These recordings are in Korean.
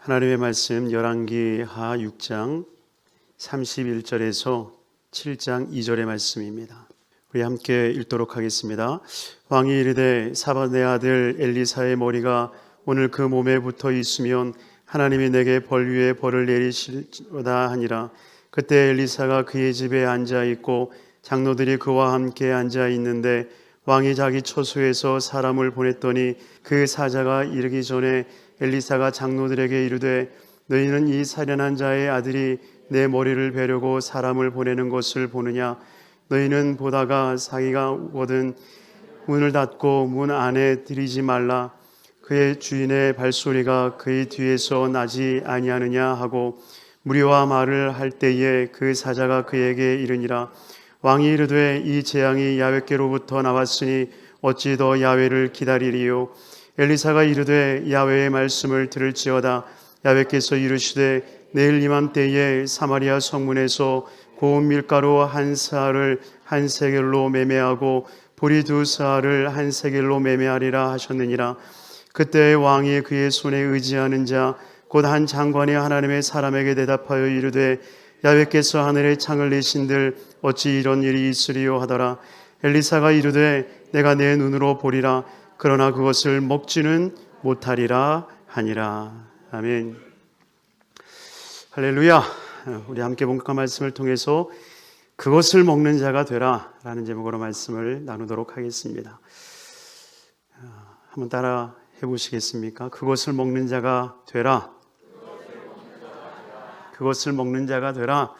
하나님의 말씀 열왕기하 6장 31절에서 7장 2절의 말씀입니다. 우리 함께 읽도록 하겠습니다. 왕이 이르되 사밧의 아들 엘리사의 머리가 오늘 그 몸에 붙어 있으면 하나님이 내게 벌 위에 벌을 내리시리로다 하니라. 그때 엘리사가 그의 집에 앉아 있고 장로들이 그와 함께 앉아 있는데 왕이 자기 처소에서 사람을 보냈더니 그 사자가 이르기 전에 엘리사가 장로들에게 이르되 너희는 이 살인한 자의 아들이 내 머리를 베려고 사람을 보내는 것을 보느냐? 너희는 보다가 사기가 오거든 문을 닫고 문 안에 들이지 말라. 그의 주인의 발소리가 그의 뒤에서 나지 아니하느냐 하고 무리와 말을 할 때에 그 사자가 그에게 이르니라. 왕이 이르되 이 재앙이 야훼께로부터 나왔으니 어찌 더 야훼를 기다리리요? 엘리사가 이르되 야훼의 말씀을 들을지어다. 야훼께서 이르시되 내일 이맘때에 사마리아 성문에서 고운 밀가루 한 스아를 한 세겔로 매매하고 보리 두 스아를 한 세겔로 매매하리라 하셨느니라. 그때 왕이 그의 손에 의지하는 자 곧 한 장관이 하나님의 사람에게 대답하여 이르되 야훼께서 하늘에 창을 내신들 어찌 이런 일이 있으리요 하더라. 엘리사가 이르되 내가 내 눈으로 보리라. 그러나 그것을 먹지는 못하리라 하니라. 아멘. 할렐루야. 우리 함께 본격한 말씀을 통해서 그것을 먹는 자가 되라 라는 제목으로 말씀을 나누도록 하겠습니다. 한번 따라 해보시겠습니까? 그것을 먹는 자가 되라. 그것을 먹는 자가 되라.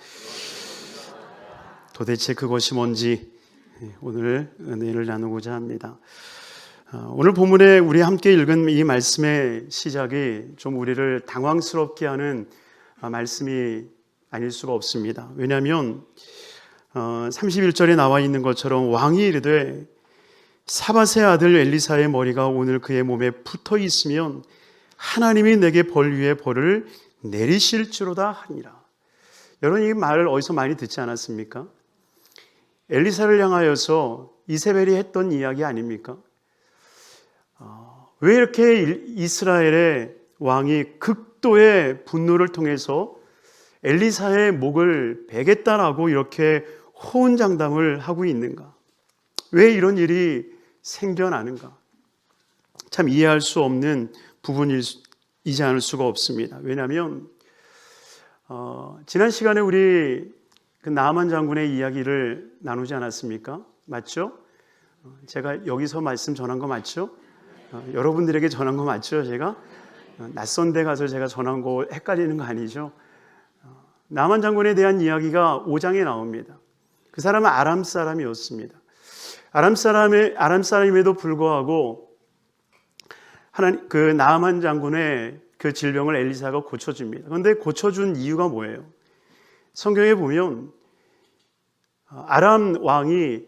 도대체 그것이 뭔지 오늘 은혜를 나누고자 합니다. 오늘 본문에 우리 함께 읽은 이 말씀의 시작이 좀 우리를 당황스럽게 하는 말씀이 아닐 수가 없습니다. 왜냐하면 31절에 나와 있는 것처럼 왕이 이르되 사밧의 아들 엘리사의 머리가 오늘 그의 몸에 붙어 있으면 하나님이 내게 벌 위에 벌을 내리실지로다 하니라. 여러분 이 말을 어디서 많이 듣지 않았습니까? 엘리사를 향하여서 이세벨이 했던 이야기 아닙니까? 왜 이렇게 이스라엘의 왕이 극도의 분노를 통해서 엘리사의 목을 베겠다라고 이렇게 호언장담을 하고 있는가? 왜 이런 일이 생겨나는가? 참 이해할 수 없는 부분이지 않을 수가 없습니다. 왜냐하면 지난 시간에 우리 그 나아만 장군의 이야기를 나누지 않았습니까? 맞죠? 제가 여기서 말씀 전한 거 맞죠? 여러분들에게 전한 거 맞죠? 제가 낯선 데 가서 제가 전한 거 헷갈리는 거 아니죠? 나아만 장군에 대한 이야기가 5장에 나옵니다. 그 사람은 아람 사람이었습니다. 아람 사람임에도 불구하고 그 나아만 장군의 그 질병을 엘리사가 고쳐줍니다. 그런데 고쳐준 이유가 뭐예요? 성경에 보면 아람 왕이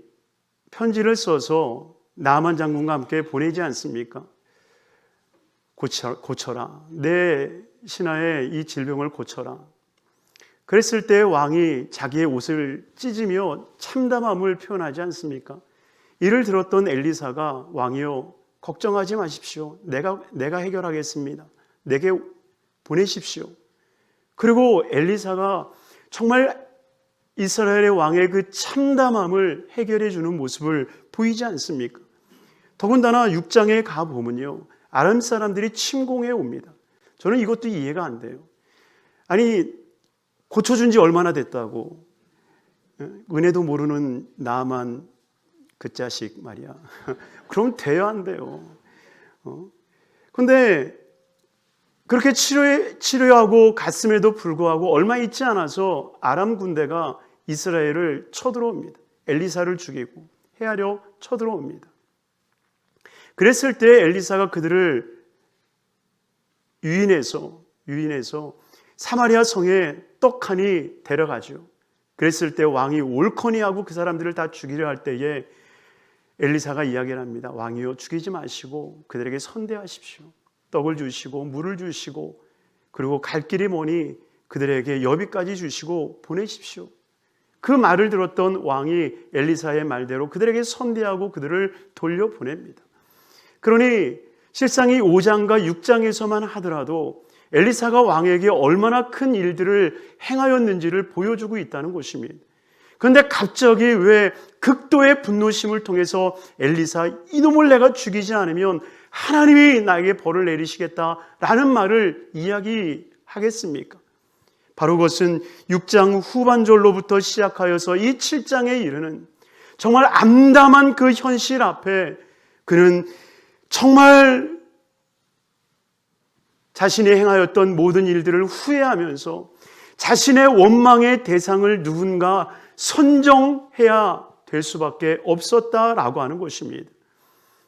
편지를 써서 나아만 장군과 함께 보내지 않습니까? 고쳐라. 내 신하의 이 질병을 고쳐라. 그랬을 때 왕이 자기의 옷을 찢으며 참담함을 표현하지 않습니까? 이를 들었던 엘리사가 왕이여 걱정하지 마십시오. 내가 해결하겠습니다. 내게 보내십시오. 그리고 엘리사가 정말 이스라엘의 왕의 그 참담함을 해결해 주는 모습을 보이지 않습니까? 더군다나 6장에 가보면요, 아람 사람들이 침공해 옵니다. 저는 이것도 이해가 안 돼요. 아니 고쳐준 지 얼마나 됐다고, 은혜도 모르는 나만 그 자식 말이야. 그럼 돼야 안 돼요. 그런데 그렇게 치료하고 갔음에도 불구하고 얼마 있지 않아서 아람 군대가 이스라엘을 쳐들어옵니다. 엘리사를 죽이고 해하려 쳐들어옵니다. 그랬을 때 엘리사가 그들을 유인해서 사마리아 성에 떡하니 데려가죠. 그랬을 때 왕이 옳거니 하고 그 사람들을 다 죽이려 할 때에 엘리사가 이야기를 합니다. 왕이여 죽이지 마시고 그들에게 선대하십시오. 떡을 주시고 물을 주시고 그리고 갈 길이 머니 그들에게 여비까지 주시고 보내십시오. 그 말을 들었던 왕이 엘리사의 말대로 그들에게 선대하고 그들을 돌려보냅니다. 그러니 실상 이 5장과 6장에서만 하더라도 엘리사가 왕에게 얼마나 큰 일들을 행하였는지를 보여주고 있다는 것입니다. 그런데 갑자기 왜 극도의 분노심을 통해서 엘리사, 이놈을 내가 죽이지 않으면 하나님이 나에게 벌을 내리시겠다라는 말을 이야기하겠습니까? 바로 그것은 6장 후반절로부터 시작하여서 이 7장에 이르는 정말 암담한 그 현실 앞에 그는 정말 자신이 행하였던 모든 일들을 후회하면서 자신의 원망의 대상을 누군가 선정해야 될 수밖에 없었다라고 하는 것입니다.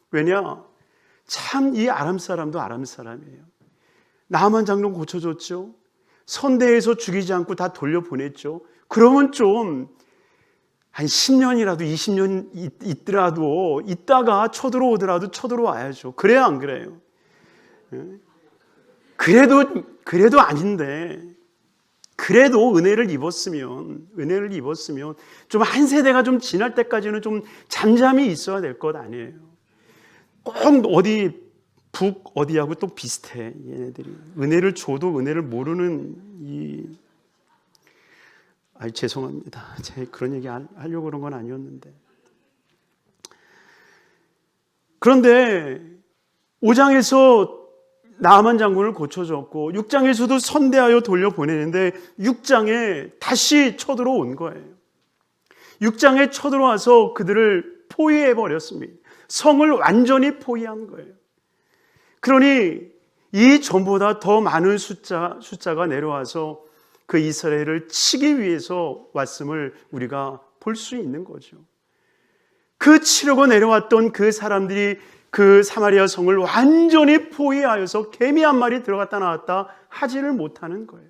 왜냐? 참 이 아람 사람도 아람 사람이에요. 나만 장군 고쳐줬죠. 선대에서 죽이지 않고 다 돌려보냈죠. 그러면 좀 한 10년이라도 20년 있더라도 있다가 쳐들어오더라도 쳐들어와야죠. 그래야 안 그래요? 그래도 아닌데 그래도 은혜를 입었으면 좀 한 세대가 좀 지날 때까지는 좀 잠잠히 있어야 될 것 아니에요. 꼭 어디 북 어디하고 또 비슷해. 얘네들이 은혜를 줘도 은혜를 모르는 죄송합니다. 제가 그런 얘기 하려고 그런 건 아니었는데. 그런데 5장에서 나아만 장군을 고쳐줬고 6장에서도 선대하여 돌려보내는데 6장에 다시 쳐들어온 거예요. 6장에 쳐들어와서 그들을 포위해버렸습니다. 성을 완전히 포위한 거예요. 그러니 이 전보다 더 많은 숫자가 내려와서 그 이스라엘을 치기 위해서 왔음을 우리가 볼 수 있는 거죠. 그 치려고 내려왔던 그 사람들이 그 사마리아 성을 완전히 포위하여서 개미 한 마리 들어갔다 나왔다 하지를 못하는 거예요.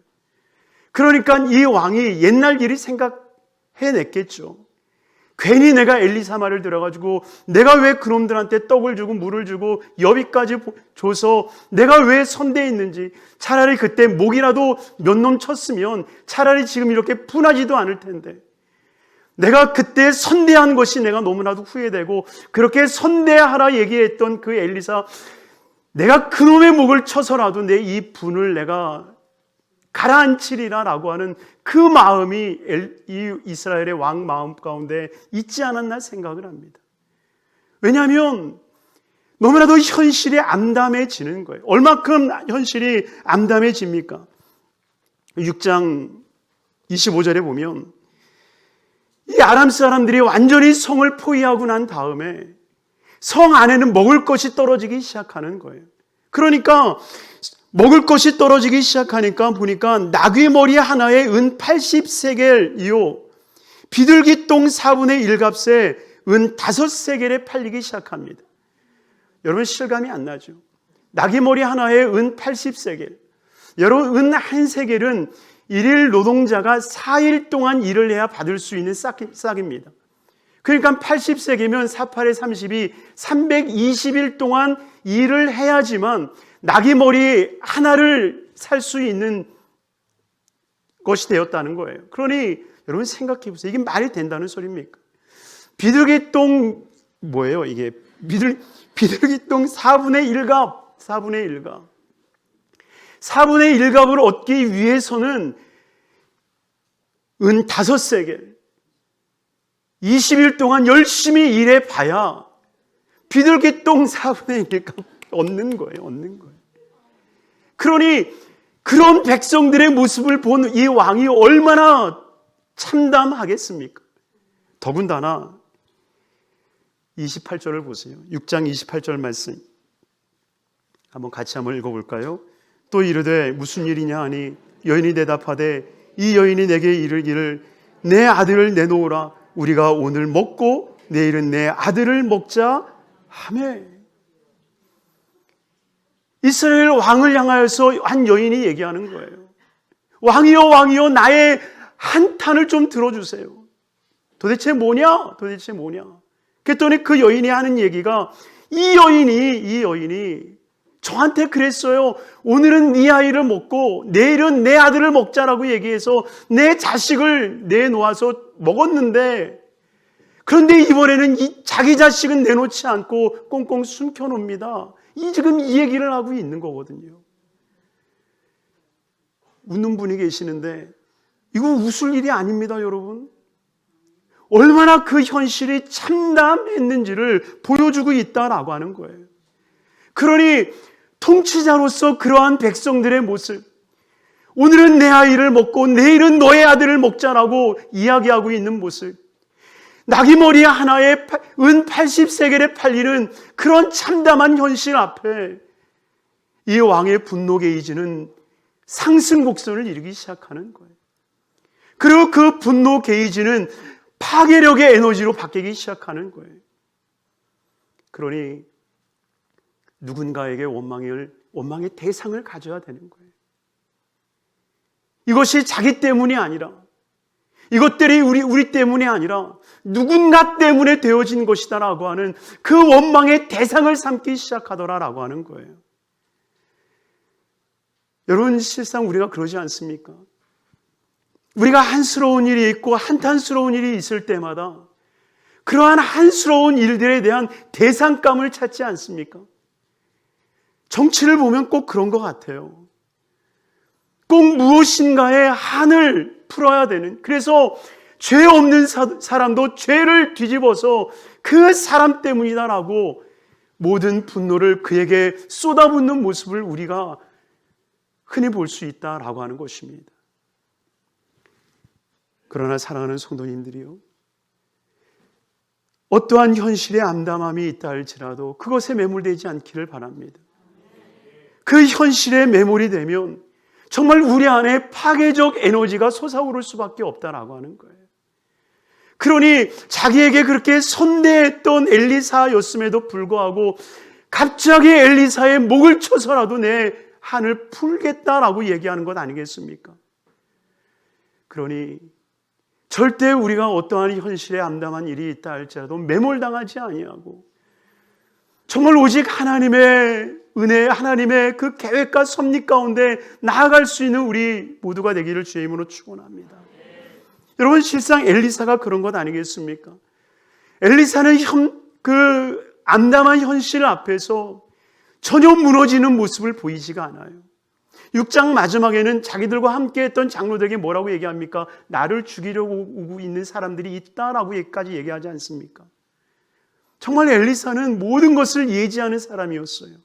그러니까 이 왕이 옛날 일이 생각해냈겠죠. 괜히 내가 엘리사 말을 들어가지고 내가 왜 그놈들한테 떡을 주고 물을 주고 여비까지 줘서 내가 왜 선대에 있는지, 차라리 그때 목이라도 몇 놈 쳤으면 차라리 지금 이렇게 분하지도 않을 텐데 내가 그때 선대한 것이 내가 너무나도 후회되고 그렇게 선대하라 얘기했던 그 엘리사, 내가 그놈의 목을 쳐서라도 내 이 분을 내가 가라앉히리라 라고 하는 그 마음이 이 이스라엘의 왕 마음 가운데 있지 않았나 생각을 합니다. 왜냐하면 너무나도 현실이 암담해지는 거예요. 얼마큼 현실이 암담해집니까? 6장 25절에 보면 이 아람 사람들이 완전히 성을 포위하고 난 다음에 성 안에는 먹을 것이 떨어지기 시작하는 거예요. 그러니까 먹을 것이 떨어지기 시작하니까 보니까 나귀 머리 하나에 은 80세겔이요 비둘기똥 4분의 1값에 은 5세겔에 팔리기 시작합니다. 여러분 실감이 안 나죠? 나귀 머리 하나에 은 80세겔. 여러분 은 1세겔은 일일 노동자가 4일 동안 일을 해야 받을 수 있는 싹입니다. 그러니까 80세겔이면 48에 32, 320일 동안 일을 해야지만 나귀 머리 하나를 살 수 있는 것이 되었다는 거예요. 그러니 여러분 생각해 보세요. 이게 말이 된다는 소리입니까? 비둘기똥 뭐예요? 이게 비둘기똥 4분의 1값 4분의 1값을 얻기 위해서는 은 5세겔 20일 동안 열심히 일해 봐야 비둘기똥 4분의 1값 얻는 거예요. 그러니 그런 백성들의 모습을 본 이 왕이 얼마나 참담하겠습니까? 더군다나 28절을 보세요. 6장 28절 말씀 한번 같이 한번 읽어볼까요? 또 이르되 무슨 일이냐 하니 여인이 대답하되 이 여인이 내게 이르기를 내 아들을 내놓으라 우리가 오늘 먹고 내일은 내 아들을 먹자 하매. 이스라엘 왕을 향하여서 한 여인이 얘기하는 거예요. 왕이여 나의 한탄을 좀 들어주세요. 도대체 뭐냐? 그랬더니 그 여인이 하는 얘기가 이 여인이 저한테 그랬어요. 오늘은 네 아이를 먹고 내일은 내 아들을 먹자라고 얘기해서 내 자식을 내놓아서 먹었는데 그런데 이번에는 자기 자식은 내놓지 않고 꽁꽁 숨겨놓습니다. 지금 이 얘기를 하고 있는 거거든요. 웃는 분이 계시는데 이거 웃을 일이 아닙니다, 여러분. 얼마나 그 현실이 참담했는지를 보여주고 있다라고 하는 거예요. 그러니 통치자로서 그러한 백성들의 모습, 오늘은 내 아이를 먹고 내일은 너의 아들을 먹자라고 이야기하고 있는 모습, 나귀머리 하나에 은 80세겔에 팔리는 그런 참담한 현실 앞에 이 왕의 분노 게이지는 상승 곡선을 이루기 시작하는 거예요. 그리고 그 분노 게이지는 파괴력의 에너지로 바뀌기 시작하는 거예요. 그러니 누군가에게 원망의 대상을 가져야 되는 거예요. 이것이 자기 때문이 아니라, 이것들이 우리 때문이 아니라 누군가 때문에 되어진 것이다라고 하는 그 원망의 대상을 삼기 시작하더라라고 하는 거예요. 여러분, 실상 우리가 그러지 않습니까? 우리가 한스러운 일이 있고 한탄스러운 일이 있을 때마다 그러한 한스러운 일들에 대한 대상감을 찾지 않습니까? 정치를 보면 꼭 그런 것 같아요. 꼭 무엇인가의 한을 풀어야 되는, 그래서 죄 없는 사람도 죄를 뒤집어서 그 사람 때문이다라고 모든 분노를 그에게 쏟아붓는 모습을 우리가 흔히 볼 수 있다라고 하는 것입니다. 그러나 사랑하는 성도님들이요, 어떠한 현실의 암담함이 있다 할지라도 그것에 매몰되지 않기를 바랍니다. 그 현실에 매몰이 되면 정말 우리 안에 파괴적 에너지가 솟아오를 수밖에 없다라고 하는 거예요. 그러니 자기에게 그렇게 선대했던 엘리사였음에도 불구하고 갑자기 엘리사의 목을 쳐서라도 내 한을 풀겠다라고 얘기하는 것 아니겠습니까? 그러니 절대 우리가 어떠한 현실에 암담한 일이 있다 할지라도 매몰당하지 아니하고 정말 오직 하나님의 은혜, 하나님의 그 계획과 섭리 가운데 나아갈 수 있는 우리 모두가 되기를 주의 이름으로 축원합니다. 여러분, 실상 엘리사가 그런 것 아니겠습니까? 엘리사는 그 암담한 현실 앞에서 전혀 무너지는 모습을 보이지가 않아요. 6장 마지막에는 자기들과 함께했던 장로들에게 뭐라고 얘기합니까? 나를 죽이려고 오고 있는 사람들이 있다라고까지 얘기하지 않습니까? 정말 엘리사는 모든 것을 예지하는 사람이었어요.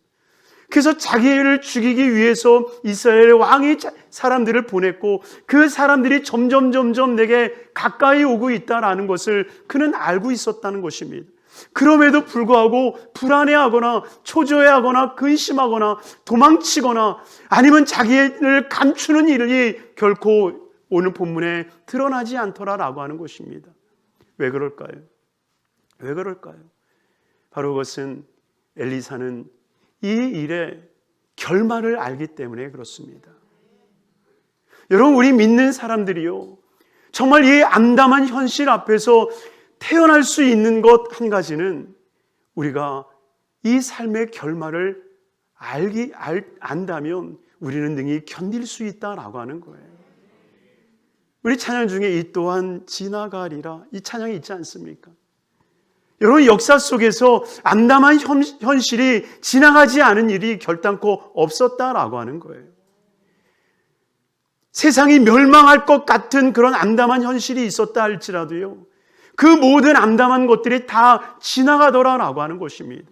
그래서 자기를 죽이기 위해서 이스라엘의 왕이 사람들을 보냈고 그 사람들이 점점 내게 가까이 오고 있다라는 것을 그는 알고 있었다는 것입니다. 그럼에도 불구하고 불안해하거나 초조해하거나 근심하거나 도망치거나 아니면 자기를 감추는 일이 결코 오늘 본문에 드러나지 않더라라고 하는 것입니다. 왜 그럴까요? 왜 그럴까요? 바로 그것은 엘리사는 이 일의 결말을 알기 때문에 그렇습니다. 여러분, 우리 믿는 사람들이요, 정말 이 암담한 현실 앞에서 태어날 수 있는 것 한 가지는 우리가 이 삶의 결말을 안다면 우리는 능히 견딜 수 있다라고 하는 거예요. 우리 찬양 중에 이 또한 지나가리라, 이 찬양이 있지 않습니까? 여러분, 역사 속에서 암담한 현실이 지나가지 않은 일이 결단코 없었다라고 하는 거예요. 세상이 멸망할 것 같은 그런 암담한 현실이 있었다 할지라도요, 그 모든 암담한 것들이 다 지나가더라라고 하는 것입니다.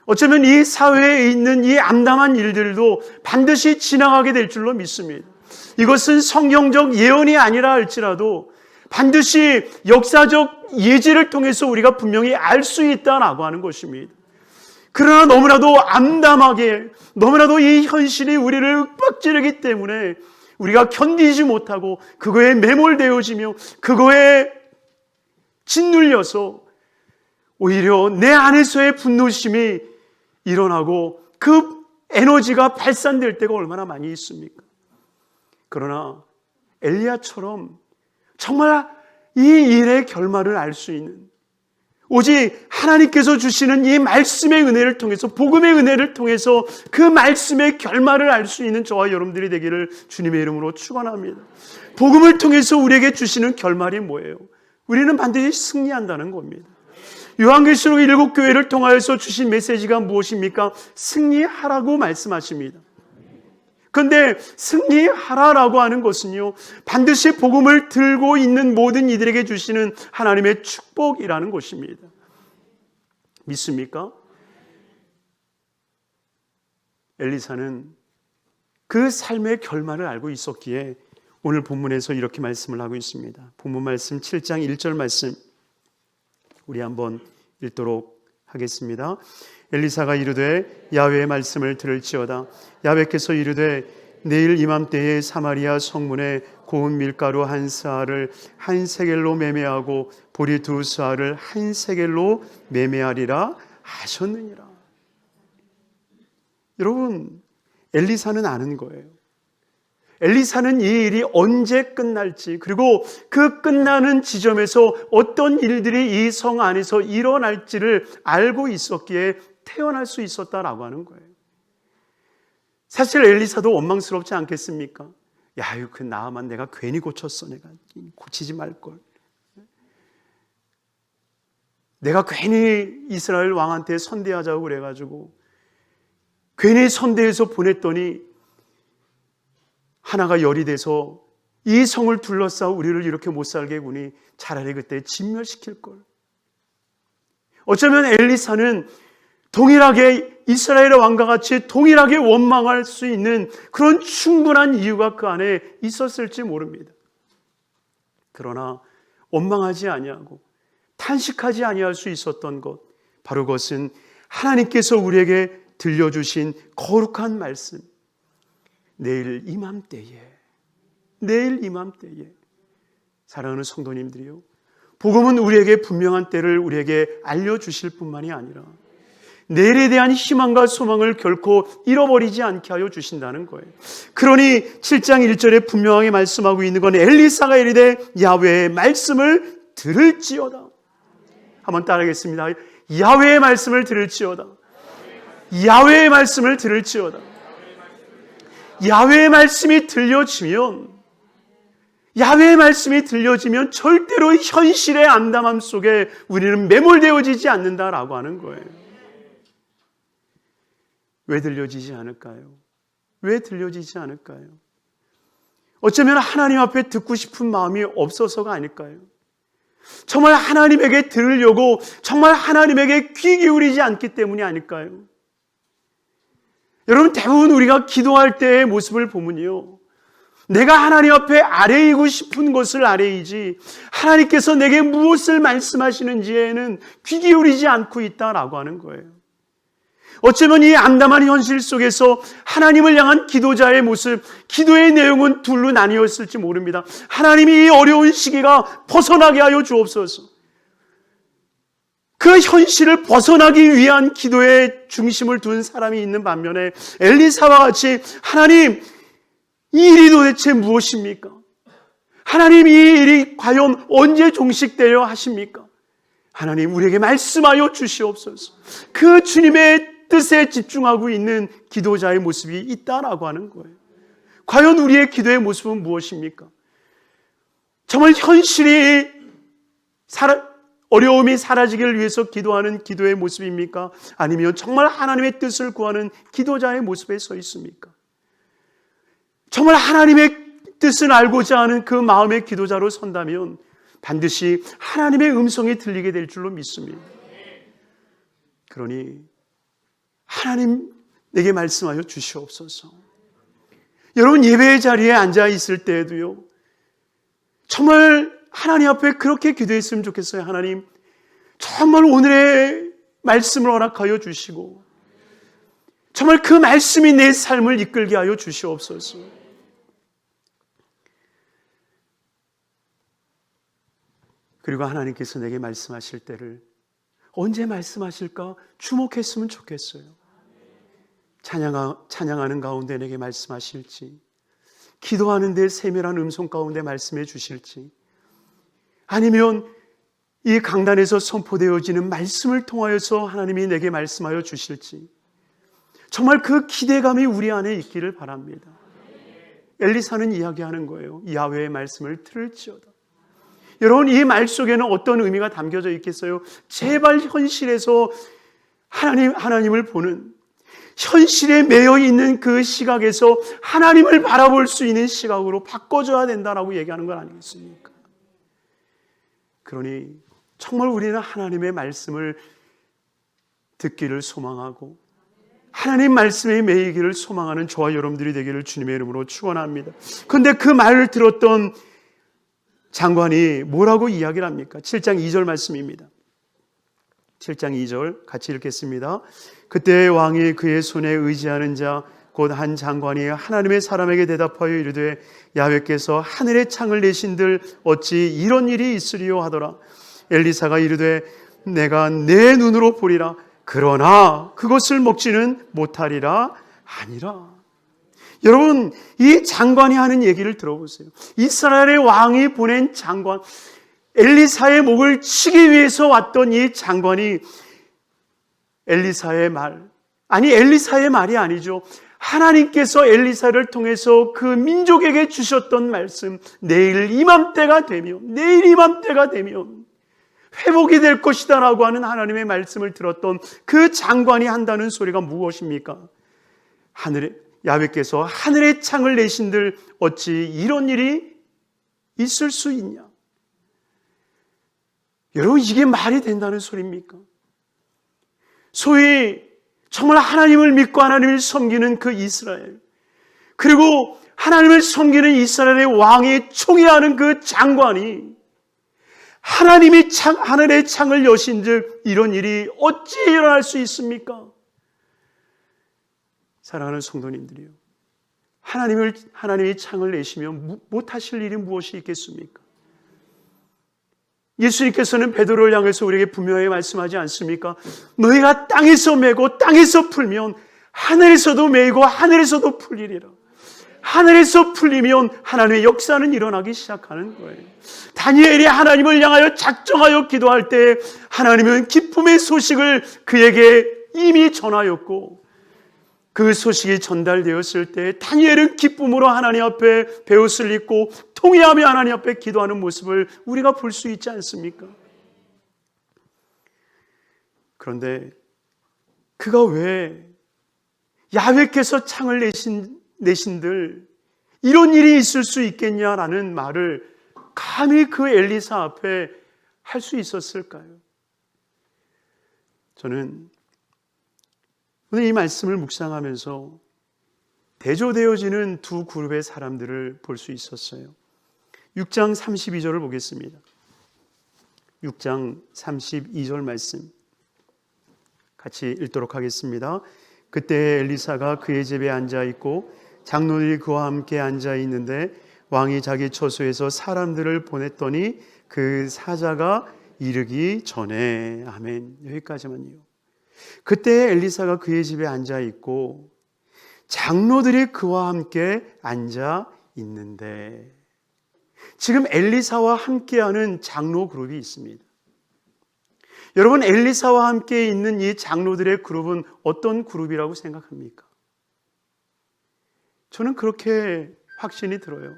어쩌면 이 사회에 있는 이 암담한 일들도 반드시 지나가게 될 줄로 믿습니다. 이것은 성경적 예언이 아니라 할지라도 반드시 역사적 예지를 통해서 우리가 분명히 알 수 있다라고 하는 것입니다. 그러나 너무나도 암담하게, 너무나도 이 현실이 우리를 윽박지르기 때문에 우리가 견디지 못하고 그거에 매몰되어지며 그거에 짓눌려서 오히려 내 안에서의 분노심이 일어나고 그 에너지가 발산될 때가 얼마나 많이 있습니까? 그러나 엘리야처럼 정말 이 일의 결말을 알 수 있는, 오직 하나님께서 주시는 이 말씀의 은혜를 통해서, 복음의 은혜를 통해서 그 말씀의 결말을 알 수 있는 저와 여러분들이 되기를 주님의 이름으로 축원합니다. 복음을 통해서 우리에게 주시는 결말이 뭐예요? 우리는 반드시 승리한다는 겁니다. 요한계시록 7교회를 통하여서 주신 메시지가 무엇입니까? 승리하라고 말씀하십니다. 그런데 승리하라라고 하는 것은요, 반드시 복음을 들고 있는 모든 이들에게 주시는 하나님의 축복이라는 것입니다. 믿습니까? 엘리사는 그 삶의 결말을 알고 있었기에 오늘 본문에서 이렇게 말씀을 하고 있습니다. 본문 말씀 7장 1절 말씀 우리 한번 읽도록 하겠습니다. 엘리사가 이르되 야훼의 말씀을 들을지어다. 야훼께서 이르되 내일 이맘때에 사마리아 성문에 고운 밀가루 한 스아를 한 세겔로 매매하고 보리 두 스아를 한 세겔로 매매하리라 하셨느니라. 여러분, 엘리사는 아는 거예요. 엘리사는 이 일이 언제 끝날지, 그리고 그 끝나는 지점에서 어떤 일들이 이 성 안에서 일어날지를 알고 있었기에 태어날 수 있었다라고 하는 거예요. 사실 엘리사도 원망스럽지 않겠습니까? 야, 그 나만 내가 괜히 고쳤어. 내가 고치지 말걸. 내가 괜히 이스라엘 왕한테 선대하자고 그래가지고 괜히 선대해서 보냈더니 하나가 열이 돼서 이 성을 둘러싸고 우리를 이렇게 못 살게 구니 차라리 그때 진멸시킬걸. 어쩌면 엘리사는 동일하게 이스라엘의 왕과 같이 동일하게 원망할 수 있는 그런 충분한 이유가 그 안에 있었을지 모릅니다. 그러나 원망하지 아니하고 탄식하지 아니할 수 있었던 것, 바로 그것은 하나님께서 우리에게 들려주신 거룩한 말씀, 내일 이맘때에 사랑하는 성도님들이요, 복음은 우리에게 분명한 때를 우리에게 알려주실 뿐만이 아니라 내일에 대한 희망과 소망을 결코 잃어버리지 않게 하여 주신다는 거예요. 그러니 7장 1절에 분명하게 말씀하고 있는 건 엘리사가 이르되 야훼의 말씀을 들을지어다. 한번 따라하겠습니다. 야훼의 말씀을 들을지어다. 야훼의 말씀을 들을지어다. 야훼의 말씀이 들려지면, 야훼의 말씀이 들려지면 절대로 현실의 암담함 속에 우리는 매몰되어지지 않는다라고 하는 거예요. 왜 들려지지 않을까요? 왜 들려지지 않을까요? 어쩌면 하나님 앞에 듣고 싶은 마음이 없어서가 아닐까요? 정말 하나님에게 들으려고 정말 하나님에게 귀 기울이지 않기 때문이 아닐까요? 여러분, 대부분 우리가 기도할 때의 모습을 보면요, 내가 하나님 앞에 아뢰이고 싶은 것을 아뢰이지 하나님께서 내게 무엇을 말씀하시는지에는 귀 기울이지 않고 있다라고 하는 거예요. 어쩌면 이 암담한 현실 속에서 하나님을 향한 기도자의 모습, 기도의 내용은 둘로 나뉘었을지 모릅니다. 하나님이 이 어려운 시기가 벗어나게 하여 주옵소서. 그 현실을 벗어나기 위한 기도에 중심을 둔 사람이 있는 반면에 엘리사와 같이 하나님, 이 일이 도대체 무엇입니까? 하나님, 이 일이 과연 언제 종식되려 하십니까? 하나님, 우리에게 말씀하여 주시옵소서. 그 주님의 뜻에 집중하고 있는 기도자의 모습이 있다라고 하는 거예요. 과연 우리의 기도의 모습은 무엇입니까? 정말 현실이 어려움이 사라지기를 위해서 기도하는 기도의 모습입니까? 아니면 정말 하나님의 뜻을 구하는 기도자의 모습에 서 있습니까? 정말 하나님의 뜻을 알고자 하는 그 마음의 기도자로 선다면 반드시 하나님의 음성이 들리게 될 줄로 믿습니다. 그러니 하나님, 내게 말씀하여 주시옵소서. 여러분, 예배의 자리에 앉아 있을 때에도요, 정말 하나님 앞에 그렇게 기도했으면 좋겠어요. 하나님, 정말 오늘의 말씀을 허락하여 주시고 정말 그 말씀이 내 삶을 이끌게 하여 주시옵소서. 그리고 하나님께서 내게 말씀하실 때를 언제 말씀하실까 주목했으면 좋겠어요. 찬양하는 가운데 내게 말씀하실지, 기도하는데 세밀한 음성 가운데 말씀해 주실지, 아니면 이 강단에서 선포되어지는 말씀을 통하여서 하나님이 내게 말씀하여 주실지, 정말 그 기대감이 우리 안에 있기를 바랍니다. 엘리사는 이야기하는 거예요. 야훼의 말씀을 들을지어다. 여러분, 이 말 속에는 어떤 의미가 담겨져 있겠어요? 제발 현실에서 하나님을 보는, 현실에 매여 있는 그 시각에서 하나님을 바라볼 수 있는 시각으로 바꿔줘야 된다라고 얘기하는 건 아니겠습니까? 그러니 정말 우리는 하나님의 말씀을 듣기를 소망하고 하나님 말씀에 매이기를 소망하는 저와 여러분들이 되기를 주님의 이름으로 축원합니다. 그런데 그 말을 들었던 장관이 뭐라고 이야기를 합니까? 7장 2절 말씀입니다. 7장 2절 같이 읽겠습니다. 그때 왕이 그의 손에 의지하는 자 곧 한 장관이 하나님의 사람에게 대답하여 이르되 야훼께서 하늘의 창을 내신들 어찌 이런 일이 있으리요 하더라. 엘리사가 이르되 내가 내 눈으로 보리라. 그러나 그것을 먹지는 못하리라 아니라. 여러분, 이 장관이 하는 얘기를 들어보세요. 이스라엘의 왕이 보낸 장관, 엘리사의 목을 치기 위해서 왔던 이 장관이 엘리사의 말이 아니죠. 하나님께서 엘리사를 통해서 그 민족에게 주셨던 말씀, 내일 이맘때가 되면 회복이 될 것이다 라고 하는 하나님의 말씀을 들었던 그 장관이 한다는 소리가 무엇입니까? 야훼께서 하늘의 창을 내신들 어찌 이런 일이 있을 수 있냐? 여러분, 이게 말이 된다는 소리입니까? 소위 정말 하나님을 믿고 하나님을 섬기는 그 이스라엘, 그리고 하나님을 섬기는 이스라엘의 왕이 총애하는 그 장관이 하나님이 하늘의 창을 여신즉 이런 일이 어찌 일어날 수 있습니까? 사랑하는 성도님들이요, 하나님이 창을 내시면 못하실 일이 무엇이 있겠습니까? 예수님께서는 베드로를 향해서 우리에게 분명히 말씀하지 않습니까? 너희가 땅에서 메고 땅에서 풀면 하늘에서도 메이고 하늘에서도 풀리리라. 하늘에서 풀리면 하나님의 역사는 일어나기 시작하는 거예요. 다니엘이 하나님을 향하여 작정하여 기도할 때 하나님은 기쁨의 소식을 그에게 이미 전하였고, 그 소식이 전달되었을 때 다니엘은 기쁨으로 하나님 앞에 베옷을 입고 통회하며 하나님 앞에 기도하는 모습을 우리가 볼 수 있지 않습니까? 그런데 그가 왜 야훼께서 창을 내신들 이런 일이 있을 수 있겠냐라는 말을 감히 그 엘리사 앞에 할 수 있었을까요? 저는 오늘 이 말씀을 묵상하면서 대조되어지는 두 그룹의 사람들을 볼 수 있었어요. 6장 32절을 보겠습니다. 6장 32절 말씀 같이 읽도록 하겠습니다. 그때 엘리사가 그의 집에 앉아 있고 장로들이 그와 함께 앉아 있는데 왕이 자기 처소에서 사람들을 보냈더니 그 사자가 이르기 전에. 아멘. 여기까지만요. 그때 엘리사가 그의 집에 앉아 있고 장로들이 그와 함께 앉아 있는데, 지금 엘리사와 함께하는 장로 그룹이 있습니다. 여러분, 엘리사와 함께 있는 이 장로들의 그룹은 어떤 그룹이라고 생각합니까? 저는 그렇게 확신이 들어요.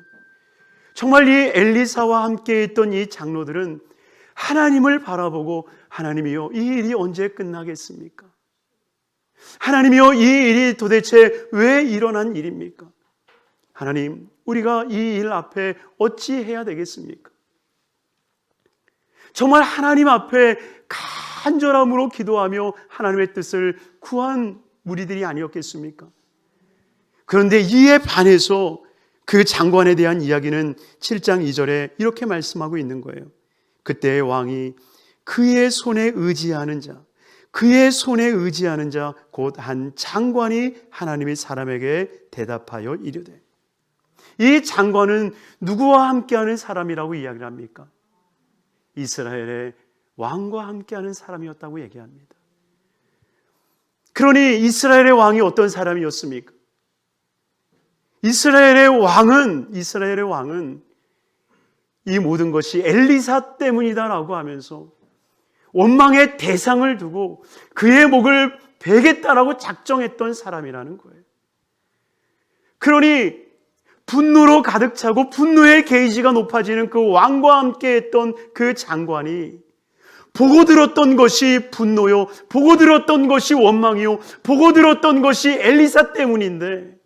정말 이 엘리사와 함께 있던 이 장로들은 하나님을 바라보고, 하나님이요, 이 일이 언제 끝나겠습니까? 하나님이요, 이 일이 도대체 왜 일어난 일입니까? 하나님, 우리가 이 일 앞에 어찌 해야 되겠습니까? 정말 하나님 앞에 간절함으로 기도하며 하나님의 뜻을 구한 무리들이 아니었겠습니까? 그런데 이에 반해서 그 장관에 대한 이야기는 7장 2절에 이렇게 말씀하고 있는 거예요. 그때 왕이 그의 손에 의지하는 자 곧 한 장관이 하나님의 사람에게 대답하여 이르되. 이 장관은 누구와 함께하는 사람이라고 이야기를 합니까? 이스라엘의 왕과 함께하는 사람이었다고 얘기합니다. 그러니 이스라엘의 왕이 어떤 사람이었습니까? 이스라엘의 왕은 이 모든 것이 엘리사 때문이다라고 하면서 원망의 대상을 두고 그의 목을 베겠다라고 작정했던 사람이라는 거예요. 그러니 분노로 가득 차고 분노의 게이지가 높아지는 그 왕과 함께 했던 그 장관이 보고 들었던 것이 분노요, 보고 들었던 것이 원망이요, 보고 들었던 것이 엘리사 때문인데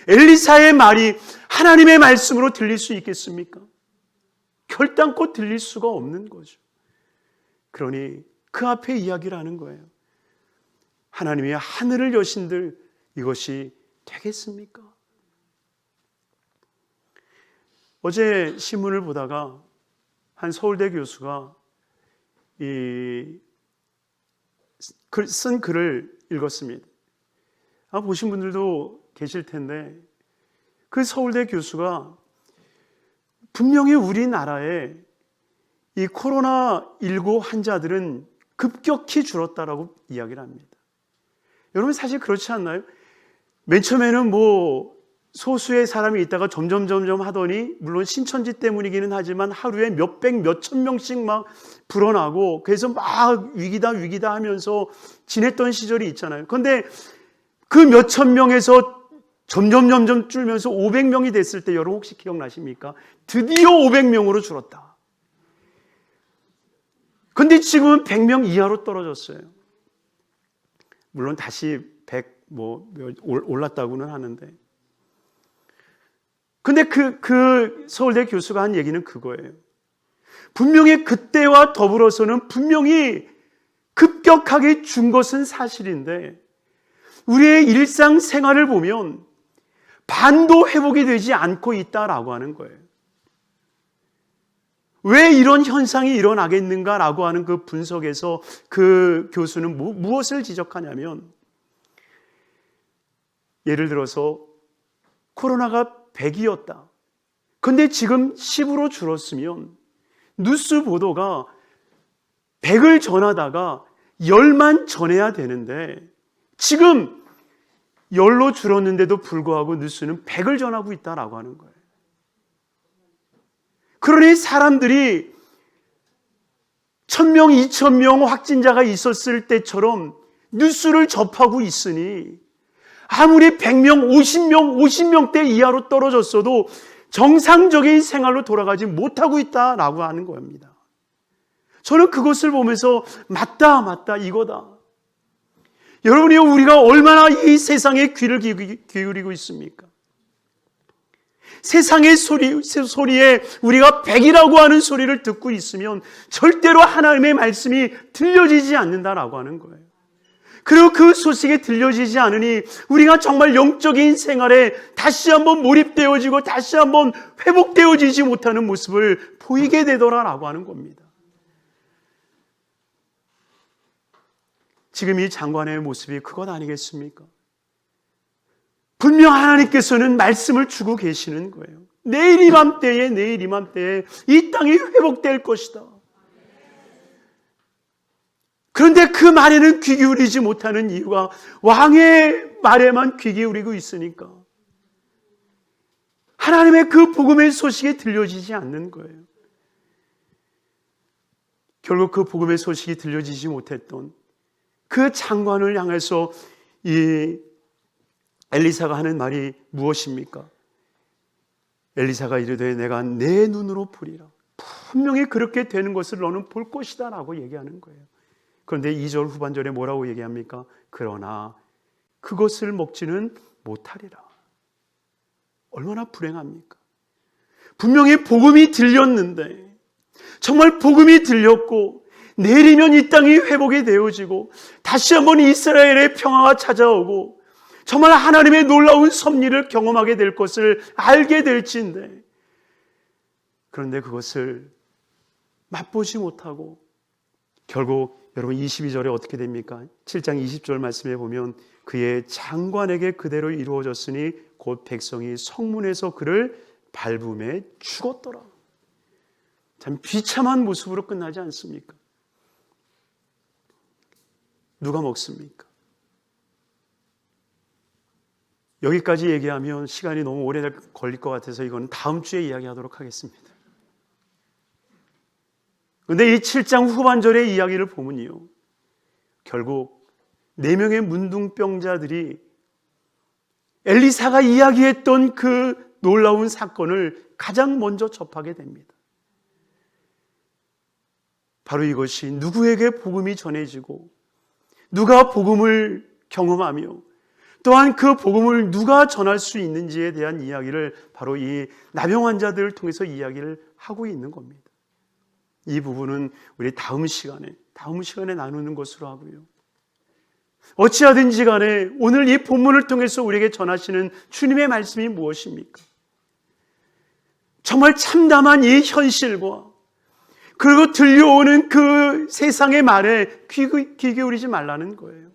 엘리사의 말이 하나님의 말씀으로 들릴 수 있겠습니까? 결단코 들릴 수가 없는 거죠. 그러니 그 앞에 이야기를 하는 거예요. 하나님의 하늘을 여신들 이것이 되겠습니까? 어제 신문을 보다가 한 서울대 교수가 쓴 글을 읽었습니다. 보신 분들도 계실 텐데 그 서울대 교수가 분명히 우리나라에 이 코로나19 환자들은 급격히 줄었다라고 이야기를 합니다. 여러분 사실 그렇지 않나요? 맨 처음에는 소수의 사람이 있다가 점점 하더니 물론 신천지 때문이기는 하지만 하루에 몇백 몇천 명씩 막 불어나고 그래서 막 위기다 하면서 지냈던 시절이 있잖아요. 그런데 그 몇천 명에서 점점 줄면서 500명이 됐을 때 여러분 혹시 기억나십니까? 드디어 500명으로 줄었다. 그런데 지금은 100명 이하로 떨어졌어요. 물론 다시 100 올랐다고는 하는데, 근데 그 서울대 교수가 한 얘기는 그거예요. 분명히 그때와 더불어서는 분명히 급격하게 준 것은 사실인데 우리의 일상생활을 보면 반도 회복이 되지 않고 있다라고 하는 거예요. 왜 이런 현상이 일어나겠는가라고 하는 그 분석에서 그 교수는 무엇을 지적하냐면, 예를 들어서 코로나가 100이었다. 그런데 지금 10으로 줄었으면 뉴스 보도가 100을 전하다가 10만 전해야 되는데 지금 10로 줄었는데도 불구하고 뉴스는 100을 전하고 있다라고 하는 거예요. 그러니 사람들이 1000명, 2000명 확진자가 있었을 때처럼 뉴스를 접하고 있으니 아무리 100명, 50명대 이하로 떨어졌어도 정상적인 생활로 돌아가지 못하고 있다라고 하는 겁니다. 저는 그것을 보면서 맞다 이거다. 여러분이 우리가 얼마나 이 세상에 귀를 기울이고 있습니까? 세상의 소리에 우리가 100이라고 하는 소리를 듣고 있으면 절대로 하나님의 말씀이 들려지지 않는다라고 하는 거예요. 그리고 그 소식이 들려지지 않으니 우리가 정말 영적인 생활에 다시 한번 몰입되어지고 다시 한번 회복되어지지 못하는 모습을 보이게 되더라라고 하는 겁니다. 지금 이 장관의 모습이 그것 아니겠습니까? 분명 하나님께서는 말씀을 주고 계시는 거예요. 내일 이맘때에 이 땅이 회복될 것이다. 그런데 그 말에는 귀 기울이지 못하는 이유가 왕의 말에만 귀 기울이고 있으니까 하나님의 그 복음의 소식이 들려지지 않는 거예요. 결국 그 복음의 소식이 들려지지 못했던 그 장관을 향해서 이 엘리사가 하는 말이 무엇입니까? 엘리사가 이르되 내가 내 눈으로 보리라. 분명히 그렇게 되는 것을 너는 볼 것이다 라고 얘기하는 거예요. 그런데 2절 후반절에 뭐라고 얘기합니까? 그러나 그것을 먹지는 못하리라. 얼마나 불행합니까? 분명히 복음이 들렸는데, 정말 복음이 들렸고 내리면 이 땅이 회복이 되어지고 다시 한번 이스라엘의 평화가 찾아오고 정말 하나님의 놀라운 섭리를 경험하게 될 것을 알게 될지인데, 그런데 그것을 맛보지 못하고 결국 여러분 22절에 어떻게 됩니까? 7장 20절 말씀에 보면 그의 장관에게 그대로 이루어졌으니 곧 백성이 성문에서 그를 밟음에 죽었더라. 참 비참한 모습으로 끝나지 않습니까? 누가 먹습니까? 여기까지 얘기하면 시간이 너무 오래 걸릴 것 같아서 이건 다음 주에 이야기하도록 하겠습니다. 그런데 이 7장 후반절의 이야기를 보면요, 결국 4명의 문둥병자들이 엘리사가 이야기했던 그 놀라운 사건을 가장 먼저 접하게 됩니다. 바로 이것이 누구에게 복음이 전해지고 누가 복음을 경험하며 또한 그 복음을 누가 전할 수 있는지에 대한 이야기를 바로 이 나병 환자들을 통해서 이야기를 하고 있는 겁니다. 이 부분은 우리 다음 시간에 나누는 것으로 하고요. 어찌하든지 간에 오늘 이 본문을 통해서 우리에게 전하시는 주님의 말씀이 무엇입니까? 정말 참담한 이 현실과 그리고 들려오는 그 세상의 말에 귀 기울이지 말라는 거예요.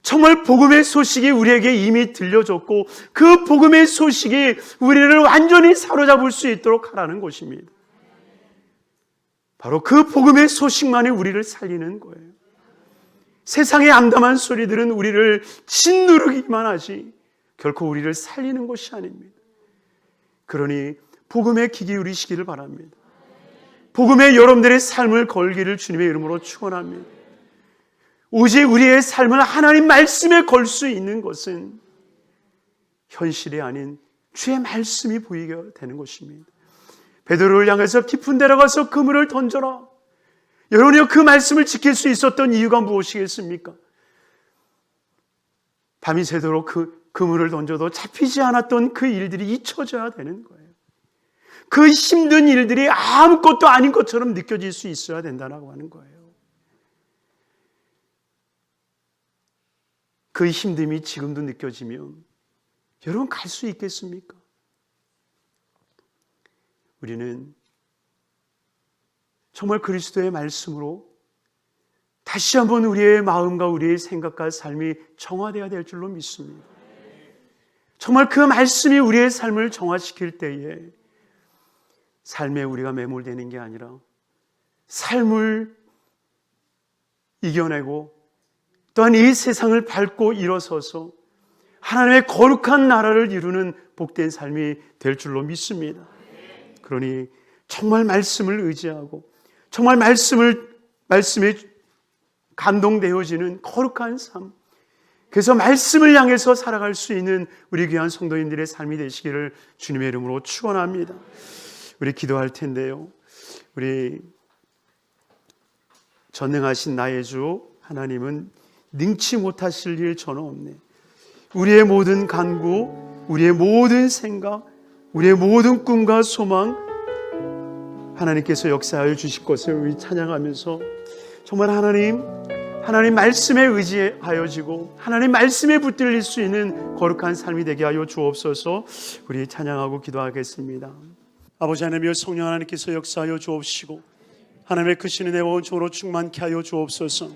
정말 복음의 소식이 우리에게 이미 들려졌고 그 복음의 소식이 우리를 완전히 사로잡을 수 있도록 하라는 것입니다. 바로 그 복음의 소식만이 우리를 살리는 거예요. 세상의 암담한 소리들은 우리를 짓누르기만 하지 결코 우리를 살리는 것이 아닙니다. 그러니 복음에 귀 기울이시기를 바랍니다. 복음에 여러분들의 삶을 걸기를 주님의 이름으로 축원합니다. 오직 우리의 삶을 하나님 말씀에 걸 수 있는 것은 현실이 아닌 주의 말씀이 보이게 되는 것입니다. 베드로를 향해서 깊은 데로 가서 그물을 던져라. 여러분이 그 말씀을 지킬 수 있었던 이유가 무엇이겠습니까? 밤이 새도록 그 그물을 던져도 잡히지 않았던 그 일들이 잊혀져야 되는 거예요. 그 힘든 일들이 아무것도 아닌 것처럼 느껴질 수 있어야 된다고 하는 거예요. 그 힘듦이 지금도 느껴지면 여러분 갈 수 있겠습니까? 우리는 정말 그리스도의 말씀으로 다시 한번 우리의 마음과 우리의 생각과 삶이 정화되어야 될 줄로 믿습니다. 정말 그 말씀이 우리의 삶을 정화시킬 때에 삶에 우리가 매몰되는 게 아니라 삶을 이겨내고 또한 이 세상을 밟고 일어서서 하나님의 거룩한 나라를 이루는 복된 삶이 될 줄로 믿습니다. 그러니 정말 말씀을 의지하고 정말 말씀에 감동되어지는 거룩한 삶, 그래서 말씀을 향해서 살아갈 수 있는 우리 귀한 성도님들의 삶이 되시기를 주님의 이름으로 축원합니다. 우리 기도할 텐데요, 우리 전능하신 나의 주 하나님은 능치 못하실 일 전혀 없네. 우리의 모든 간구, 우리의 모든 생각, 우리의 모든 꿈과 소망 하나님께서 역사하여 주실 것을 우리 찬양하면서 정말 하나님 말씀에 의지하여지고 하나님 말씀에 붙들릴 수 있는 거룩한 삶이 되게 하여 주옵소서. 우리 찬양하고 기도하겠습니다. 아버지 하나님이여, 성령 하나님께서 역사하여 주옵시고 하나님의 크신 은혜와 온종으로 충만케 하여 주옵소서.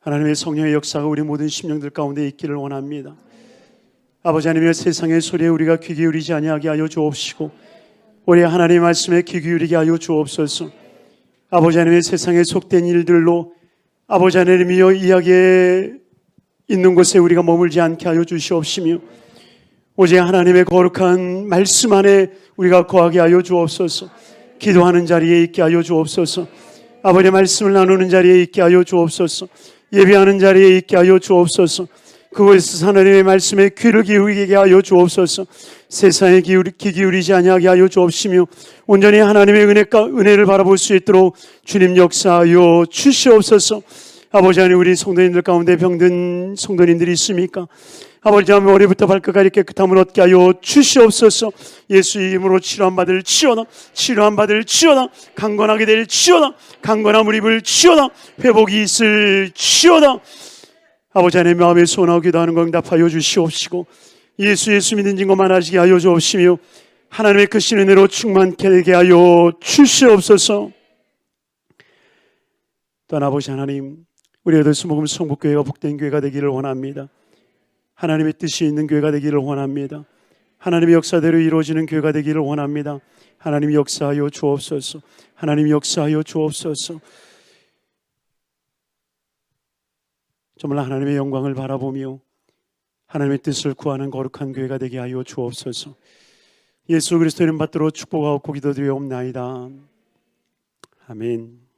하나님의 성령의 역사가 우리 모든 심령들 가운데 있기를 원합니다. 아버지 하나님의 세상의 소리에 우리가 귀 기울이지 아니하게 하여 주옵시고 우리 하나님의 말씀에 귀 기울이게 하여 주옵소서. 아버지 하나님의 세상에 속된 일들로 아버지 하나님이여 이야기에 있는 곳에 우리가 머물지 않게 하여 주시옵시며 오직 하나님의 거룩한 말씀 안에 우리가 거하게 하여 주옵소서. 기도하는 자리에 있게 하여 주옵소서. 아버지의 말씀을 나누는 자리에 있게 하여 주옵소서. 예배하는 자리에 있게 하여 주옵소서. 그곳에서 하나님의 말씀에 귀를 기울이게 하여 주옵소서. 세상에 귀 기울이지 아니하게 하여 주옵시며 온전히 하나님의 은혜를 바라볼 수 있도록 주님 역사하여 주시옵소서. 아버지 하나님, 우리 성도님들 가운데 병든 성도님들이 있습니까? 아버지 하나님, 머리부터 발끝까지 깨끗함을 얻게 하여 주시옵소서. 예수 이름으로 치료함받을 치어다, 치료함받을 치어다, 강건하게 될 치어다, 강건함을 입을 치어다, 회복이 있을 치어다. 아버지 하나님, 마음에 소원하고 기도하는 것 응답하여 주시옵시고 예수 믿는 증거만 하시게 하여 주옵시며 하나님의 크신 은혜로 충만케 되게 하여 주시옵소서. 또한 아버지 하나님, 우리 애들 수목금 성북교회가 복된 교회가 되기를 원합니다. 하나님의 뜻이 있는 교회가 되기를 원합니다. 하나님의 역사대로 이루어지는 교회가 되기를 원합니다. 하나님 역사하여 주옵소서. 하나님 역사하여 주옵소서. 정말 하나님의 영광을 바라보며 하나님의 뜻을 구하는 거룩한 교회가 되게 하여 주옵소서. 예수 그리스도 이름 받들어 축복하고 기도드리옵나이다. 아멘.